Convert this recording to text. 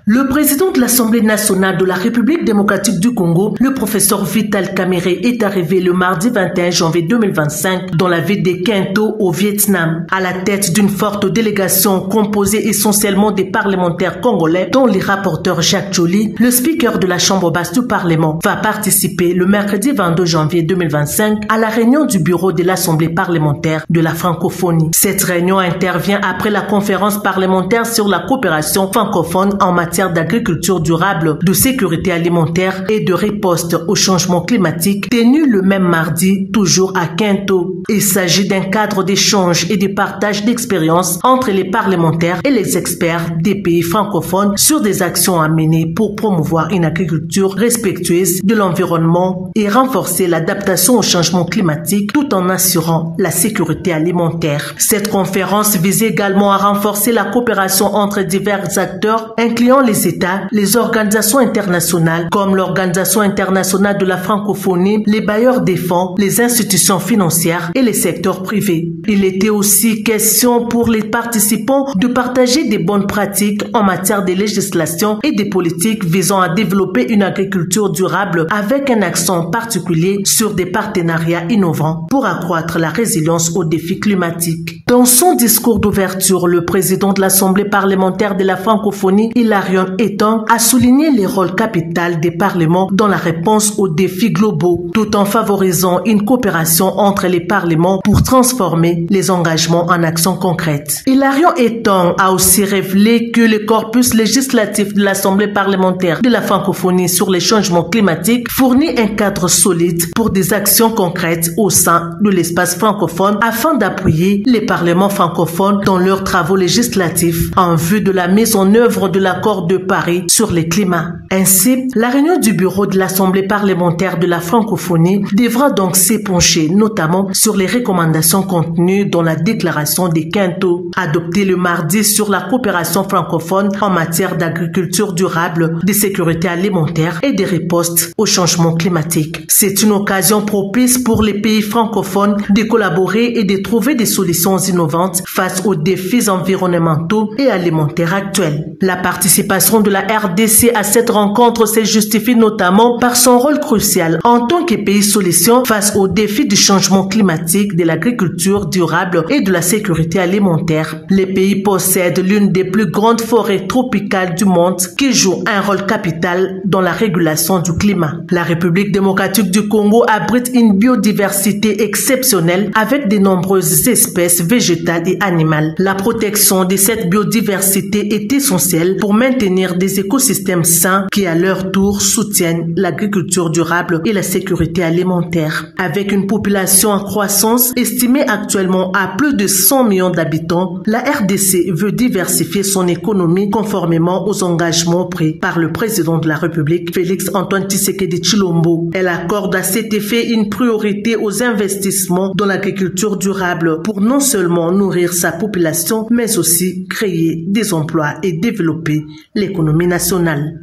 Le président de l'Assemblée nationale de la République démocratique du Congo, le professeur Vital Kamerhe, est arrivé le mardi 21 janvier 2025 dans la ville de Kinto au Vietnam, à la tête d'une forte délégation composée essentiellement des parlementaires congolais, dont les rapporteurs Jacques Joly, le speaker de la Chambre basse du Parlement, va participer le mercredi 22 janvier 2025 à la réunion du bureau de l'Assemblée parlementaire de la francophonie. Cette réunion intervient après la conférence parlementaire sur la coopération francophone en matière d'agriculture durable, de sécurité alimentaire et de riposte au changement climatique, tenue le même mardi, toujours à Kinto. Il s'agit d'un cadre d'échange et de partage d'expériences entre les parlementaires et les experts des pays francophones sur des actions à mener pour promouvoir une agriculture respectueuse de l'environnement et renforcer l'adaptation au changement climatique tout en assurant la sécurité alimentaire. Cette conférence vise également à renforcer la coopération entre divers acteurs, incluant les États, les organisations internationales comme l'Organisation internationale de la francophonie, les bailleurs des fonds, les institutions financières et les secteurs privés. Il était aussi question pour les participants de partager des bonnes pratiques en matière de législation et des politiques visant à développer une agriculture durable avec un accent particulier sur des partenariats innovants pour accroître la résilience aux défis climatiques. Dans son discours d'ouverture, le président de l'Assemblée parlementaire de la francophonie, Hilarion Etong, a souligné les rôles capitaux des parlements dans la réponse aux défis globaux, tout en favorisant une coopération entre les parlements pour transformer les engagements en actions concrètes. Hilarion Etong a aussi révélé que le corpus législatif de l'Assemblée parlementaire de la francophonie sur les changements climatiques fournit un cadre solide pour des actions concrètes au sein de l'espace francophone afin d'appuyer les parlements francophones dans leurs travaux législatifs en vue de la mise en œuvre de l'accord de Paris sur le climat. Ainsi, la réunion du bureau de l'Assemblée parlementaire de la francophonie devra donc s'épancher notamment sur les recommandations contenues dans la déclaration de Kinto, adoptée le mardi sur la coopération francophone en matière d'agriculture durable, de sécurité alimentaire et de riposte au changement climatique. C'est une occasion propice pour les pays francophones de collaborer et de trouver des solutions innovantes face aux défis environnementaux et alimentaires actuels. La participation de la RDC à cette rencontre se justifie notamment par son rôle crucial en tant que pays solution face aux défis du changement climatique, de l'agriculture durable et de la sécurité alimentaire. Les pays possèdent l'une des plus grandes forêts tropicales du monde qui joue un rôle capital dans la régulation du climat. La République démocratique du Congo abrite une biodiversité exceptionnelle avec de nombreuses espèces végétales et animales. La protection de cette biodiversité est essentielle pour maintenir des écosystèmes sains qui à leur tour soutiennent l'agriculture durable et la sécurité alimentaire. Avec une population en croissance estimée actuellement à plus de 100 millions d'habitants, la RDC veut diversifier son économie conformément aux engagements pris par le président de la République, Félix Antoine Tshisekedi Tshilombo. Elle accorde à cet effet une priorité aux investissements dans l'agriculture durable pour non seulement nourrir sa population, mais aussi créer des emplois et développer l'économie nationale.